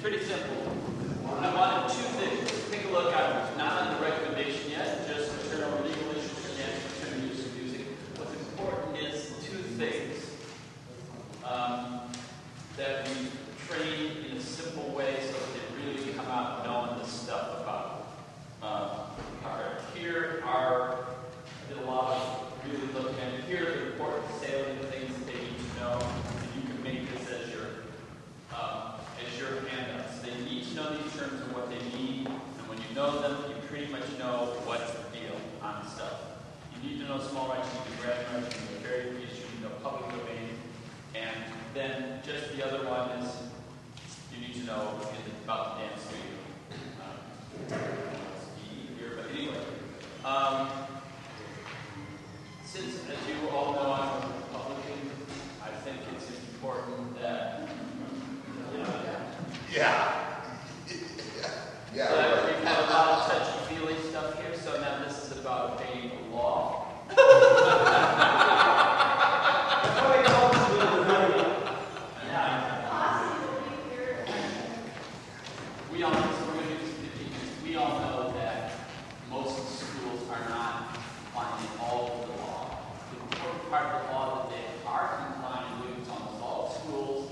pretty simple. I wanted two things. Take a look at it. Not on the recommendation yet, just turn over legal issues again, turn use of music. What's important is two things that we train in a simple way so that they really come out knowing this stuff about. Here are, I did a lot of really looking at it. Here are the important salient things that they need to know. And you can make this as your handouts. They need to know these terms and what they mean. And when you know them, you pretty much know what's the deal on stuff. You need to know small rights, you need to grant rights, you need to carry the issue, you know public domain. And then just the other one is you need to know about the damn street. But anyway, since, as you all know, I'm a Republican, I think it's important that we've had a lot of touchy-feely stuff here, so now this is about obeying the law. We all know that most schools are not complying all of the law. The important part of the law that they are complying with is almost all schools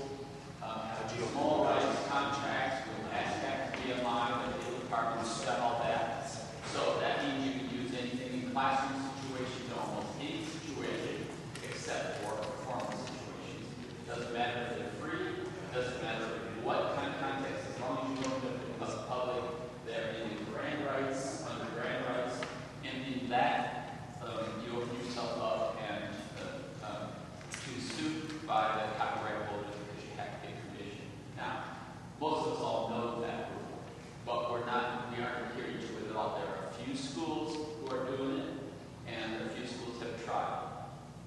have small rights contracts with ASCAP, BMI, the legal departments, got all that. So that means you can use anything in classroom situations, almost any situation, except for performance situations. It doesn't matter if they're free, it doesn't matter what kind of context, as long as you know that it's public, they're in the grant rights, under grant rights, and in that, you open yourself up and to suit by the copyright holders because you have to get permission. Now, most of us all know that rule, but we aren't adhering to it at all. There are a few schools who are doing it, and there are a few schools that have tried,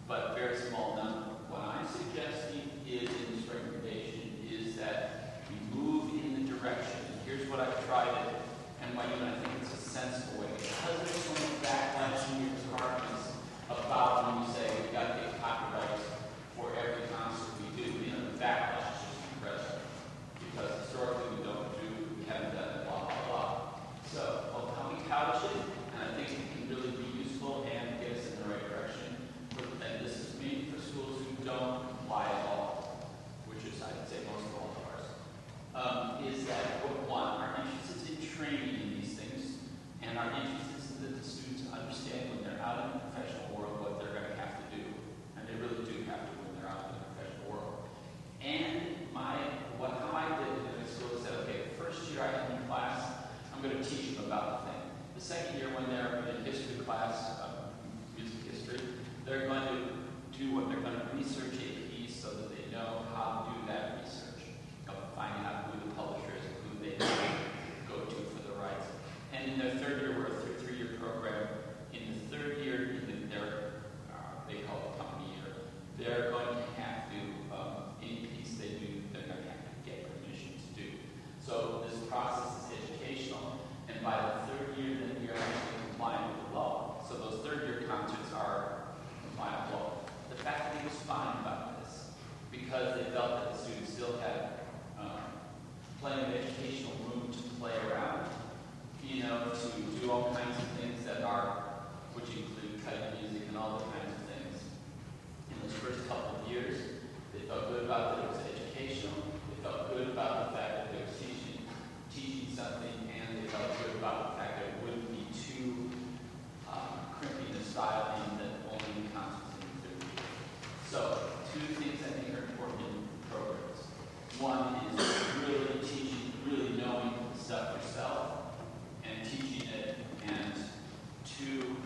but very small number. What I'm suggesting is in this recommendation is that we move in the direction. Here's what I've tried it, and why I think it's a sensible way. Because there's so much backlash in your departments about when you say we've got to get copyrights for every concert we do. The backlash is just incredible. Because historically we haven't done it, blah, blah, blah. So, how we couch it, and I think it can really be useful and get us in the right direction. And this is made for schools who don't comply at all, which is, I'd say, most of all of ours. Is that, one, our interest is in training in these things, and our interest is that the students understand when they're out in the professional world what they're going to have to do. And they really do have to when they're out in the professional world. And how I did it in school is said, okay, the first year I have in class, I'm going to teach them about the thing. The second year when they're in history class, music history, they're going to do what they're going to research a piece so that they know how to do that research, finding out who the publisher is and who they go to for the rights. And in their third year, we're a three-year program. In the third year, they call it company year, they're going to have to, any piece they do, they're going to have to get permission to do. So this process is educational, and by the third year, then you're actually complying with the law. So those third-year concerts are compliant with law. The faculty was fine about this because they felt that the students still had plenty of educational room to play around, to do all kinds of things which include cutting music and all the kinds of things. In those first couple of years, they felt good about that it was educational, they felt good about the fact that they were teaching something, and they felt good about the fact that it wouldn't be too crimping the style and that only concerts in the third year. So, two things I think are important in programs. One is really knowing the stuff yourself and teaching it, and two,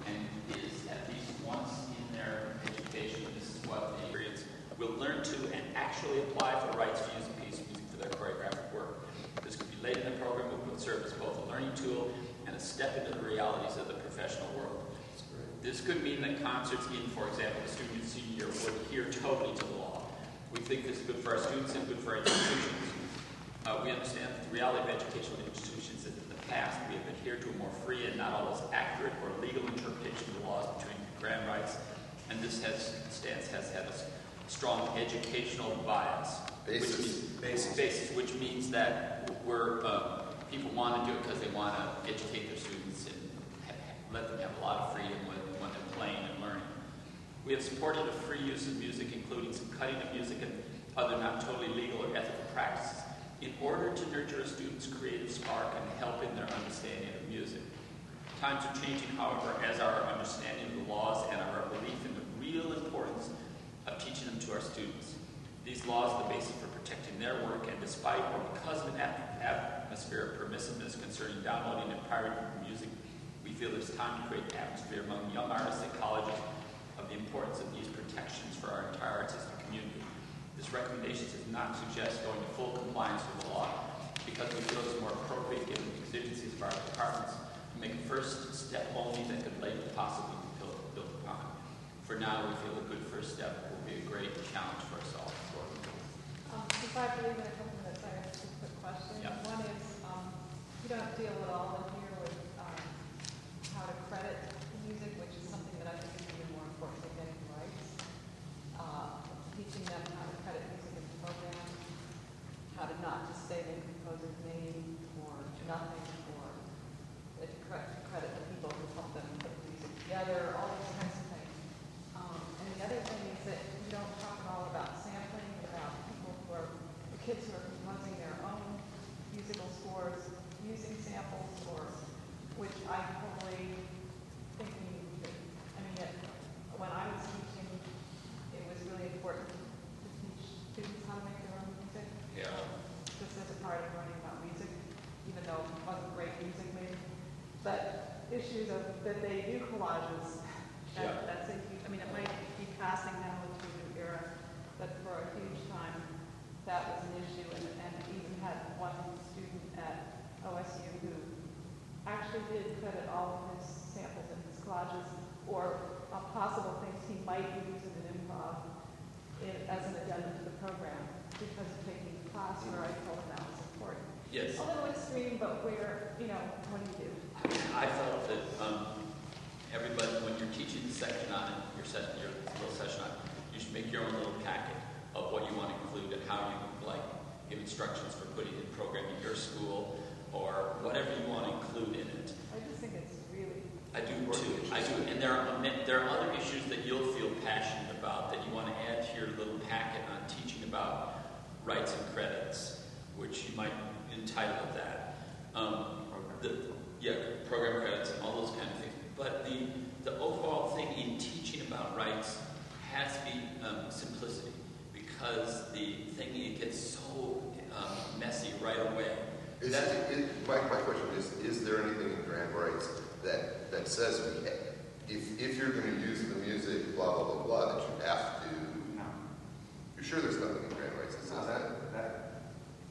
and is at least once in their education, this is what the experience will learn to and actually apply for rights to use a piece of music for their choreographic work. This could be late in the program, but would serve as both a learning tool and a step into the realities of the professional world. This could mean that concerts in, for example, the student senior year would adhere totally to the law. We think this is good for our students and good for our institutions. We understand that the reality of educational institutions is that in the past we have adhered to a more free and not always accurate or legal interpretation of the laws between grant rights, and this stance has had a strong educational bias. Basis, which means that people want to do it because they want to educate their students and let them have a lot of freedom when they're playing and learning. We have supported a free use of music, including some cutting of music and other not totally legal or ethical practices, in order to nurture a student's creative spark and help in their understanding of music. Times are changing, however, as our understanding of the laws and our belief in the real importance of teaching them to our students. These laws are the basis for protecting their work, and despite or because of an atmosphere of permissiveness concerning downloading and pirating music, we feel it's time to create an atmosphere among young artists and colleges of the importance of these protections for our entire artistic community. This recommendation does not suggest going to full compliance with the law, because we feel it's more appropriate given the exigencies of our departments to make a first step only that could later possibly be built upon. For now, we feel a good first step will be a great challenge for us all. Before I believe in a couple minutes, I have two quick questions. Yeah. One is, you don't deal at all in here with how to credit the music, which is something that I think is even more important than getting rights. Teaching them how to credit music in the program, how to not just say the composer's name or nothing, or to credit the people who help them put the music together, all those kinds of things. And the other thing is that you don't talk at all about sampling, about people who are, the kids who are composing their own musical scores using samples, or which I totally think we need to do. I mean, when I was teaching, it was really important to teach students how to make their own music. Yeah. Just as a part of learning about music, even though it wasn't great music maybe. But issues of that they do collages. That's a huge, I mean, it might be passing now into a new era, but for a huge time, that was an issue. And even had one student at OSU who actually did credit all of his samples in his collages, or possible things he might use in an improv as an addendum to the program, because of taking the class where I told him that was important. Yes. A little extreme, but where, what do you do? I felt that everybody, when you're teaching the section on it, your little session on it, you should make your own little packet of what you want to include and how you would give instructions for putting in program in your school or whatever you want to include in it. I just think it's really... I do too. I do. And there are other issues that you'll feel passionate about that you want to add to your little packet on teaching about rights and credits, which you might entitle that. Program credits and all those kind of things. But the overall thing in teaching about rights has to be simplicity, because the thing, it gets so messy right away. My question is there anything in grant rights that says if you're going to use the music, blah, blah, blah, blah, that you have to? No. You're sure there's nothing in grant rights that says that?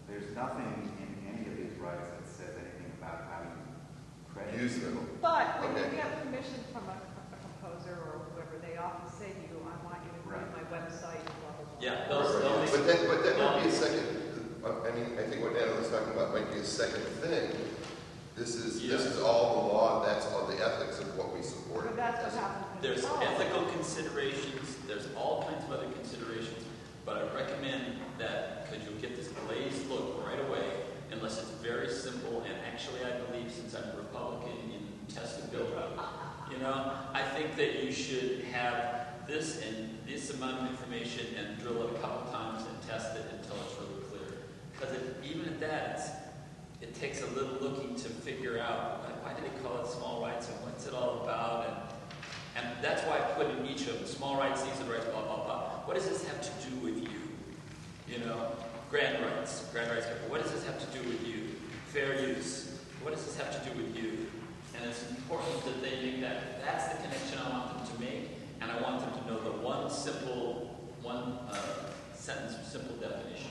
There's nothing in any of these rights that says anything about how you credit. Use them. But when you get permission from a composer or whoever, they often say to you, I want you to read my website, blah, blah, blah. Yeah, But that might be a second. I think what Anna was talking about might be a second thing. This is all the law. That's all the ethics of what we support. But that's what happens. There's ethical considerations. There's all kinds of other considerations. But I recommend that, because you'll get this glazed look right away, unless it's very simple. And actually, I believe, since I'm a Republican, in test and build out, I think that you should have this and this amount of information and drill it a couple times and test it until it's really clear. Because even at that, it takes a little looking to figure out why do they call it small rights and what's it all about, and that's why I put in each of them small rights, these are the rights, blah blah blah. What does this have to do with you? Grant rights. What does this have to do with you? Fair use. What does this have to do with you? And it's important that they make that. That's the connection I want them to make, and I want them to know the one sentence, simple definition.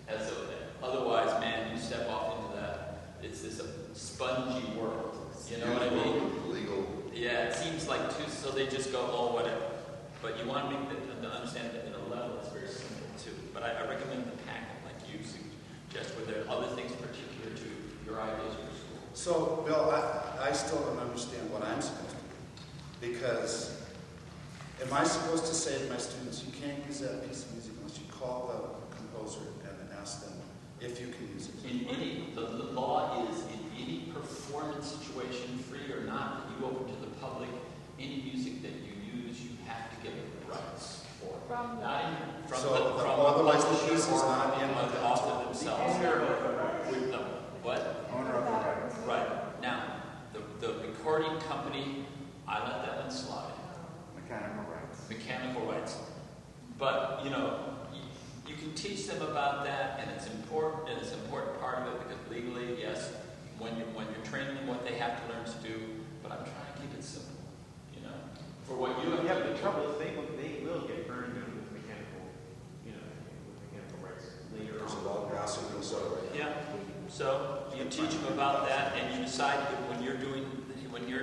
As though otherwise, man, you step off into that. It's this spongy world. You know what I mean? Legal. Yeah, it seems like too. So they just go, oh, whatever. But you want to make them understand that at a level it's very simple too. But I recommend the packet like you suggest, where there are other things particular to your ideas or your school. So, Bill, I still don't understand what I'm supposed to do. Because am I supposed to say to my students, you can't use that piece of music unless you call the composer and ask them if you can use it. In any, the law is in any performance situation, free or not, that you open to the public, any music that you use, you have to give the rights for. From the- Not in, from So, the, from otherwise the publisher piece is or not from in the the- author themselves. No. What? Owner of the rights. Right. Now, the recording company, I let that one slide. Mechanical rights. Mechanical rights. But, you can teach them about that, and it's important, and it's an important part of it, because legally, yes, when you're training them what they have to learn to do, but I'm trying to keep it simple, for what you have Yeah, to but the do. trouble is they will get burned in with mechanical rights later There's a on. lot of grass in Minnesota right now. Yeah, so you teach them about that, and you decide that when you're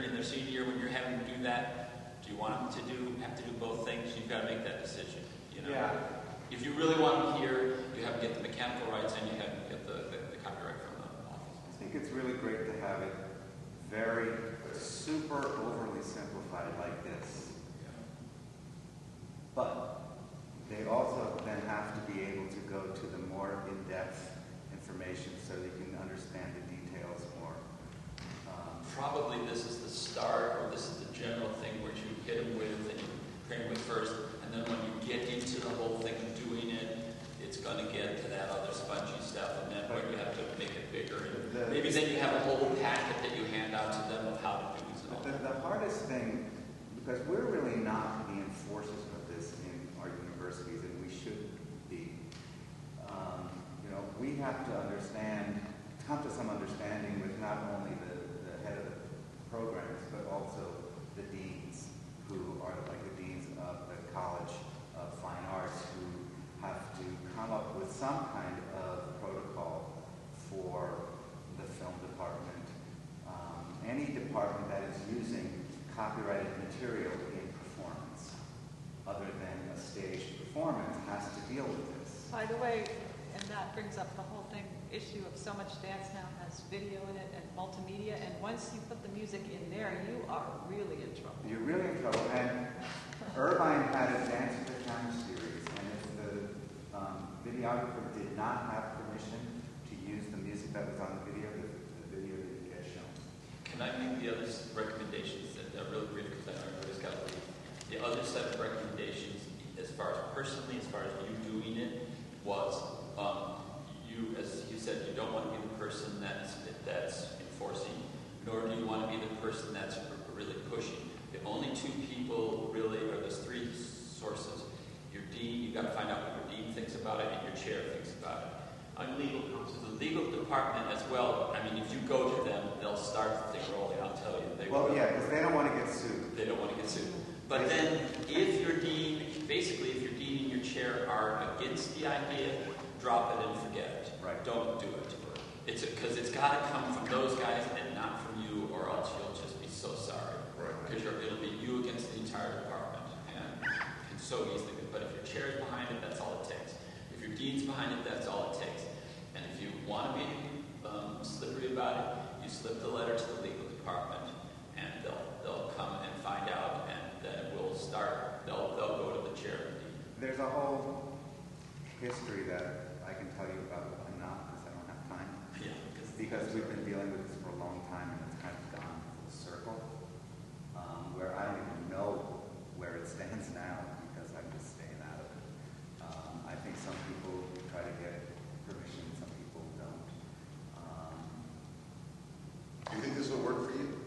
in their senior year, when you're having to do that, do you want them to have to do both things? You've got to make that decision, Yeah. If you really want them here, you have to get the mechanical rights and you have to get the copyright from the office. I think it's really great to have it very super overly simplified like this. But they also then have to be able to go to the more in-depth information so they can understand the details more. Probably this is the start, or this is the general thing where you hit them with and you train them with first, and then when you get into the whole thing of doing it, it's going to get to that other spongy stuff, and then where you have to make it bigger. And maybe then you have a whole packet that you hand out to them of how to do it. But the hardest thing, because we're really not the enforcers of this in our universities, and we should be, we have to come to some understanding with not only the head of the programs, but also the deans, who are like the deans of the College of Fine Arts, who have to come up with some kind of protocol for the film department. Any department that is using copyrighted material in performance, other than a staged performance, has to deal with this. By the way, and that brings up the whole issue of so much dance now has video in it and multimedia, and once you put the music in there, you are really in trouble. You're really in trouble. And Irvine had a Dance with the Camera series, and if the videographer did not have permission to use the music that was on the video didn't get shown. Can I make the other recommendations that are really brief, because I know everybody's got to leave. The other set of recommendations, as far as you doing it, was as you said, you don't want to be the person that's enforcing, nor do you want to be the person that's really pushing. The only two people really, or there's three sources. Your dean, you've got to find out what your dean thinks about it, and your chair thinks about it. On legal counsel, the legal department as well, if you go to them, they'll start the thing rolling, I'll tell you. Because they don't want to get sued. They don't want to get sued. But then, if your dean and your chair are against the idea, drop it and forget it. Right. Don't do it. Because it's got to come from those guys and not from you, or else you'll just be so sorry. Right. Because it'll be you against the entire department, and it's so easily. But if your chair's behind it, that's all it takes. If your dean's behind it, that's all it takes. And if you want to be slippery about it, you slip the letter to the legal department, and they'll come and find out, and then we'll start. They'll go to the chair. There's a whole history that I can tell you about, but I'm not, because I don't have time. Yeah. Because we've been dealing with this for a long time, and it's kind of gone full circle, where I don't even know where it stands now, because I'm just staying out of it. I think some people try to get permission, some people don't. Do you think this will work for you?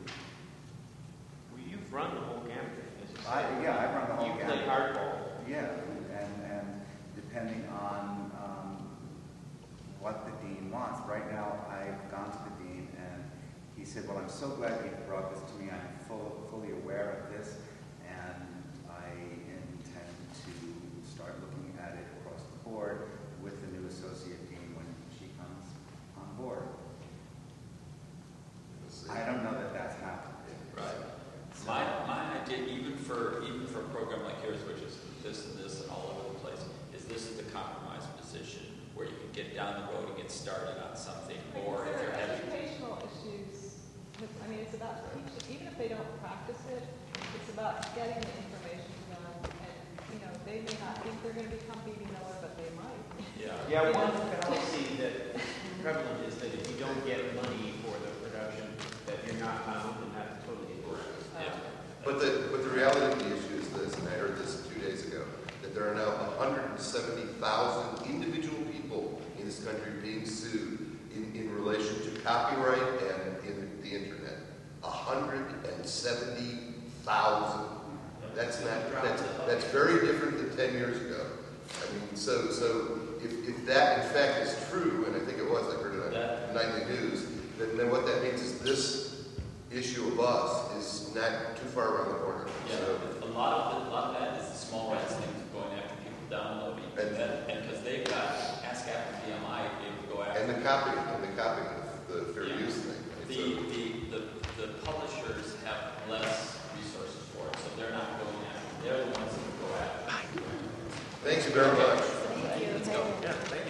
Well, you've run the whole gamut. As you said. I run the whole You gamut. play hardball. Yeah, and depending on what the dean wants. Right now, I've gone to the dean, and he said, well, I'm so glad you brought this to me. I'm fully aware of this, and I intend to start looking at it across the board with the new associate dean when she comes on board. I don't know that that's happened. Right. So, My idea, even for a program like yours, which is this and all over the place, is this is the compromise position where you can get down the road and get started on something, or if you're having educational issues, it's about teaching, even if they don't practice it, it's about getting the information to them, and, they may not think they're going to become BB Miller, but they might. Yeah, one fallacy that is prevalent is that if you don't get money for the production, that you're not bound, and that's totally incorrect. But the reality of the issue is this, and I heard this 2 days ago, that there are now 170,000 individual people in this country being sued in relation to copyright and in the internet. 170,000. That's very different than 10 years ago. I mean, so if that in fact is true, and I think it was, I heard it on Nightly News, then what that means is this issue of us is not too far around the corner. Yeah, So, a lot of that is the small rights things going after people downloading, and because they've got Ask After BMI, they would go after. and the copying of the fair Yeah. use thing. Right? The publishers have less resources for it, so they're not going after. They're the ones that would go after. Thank you very much. Thank you. Yeah, thank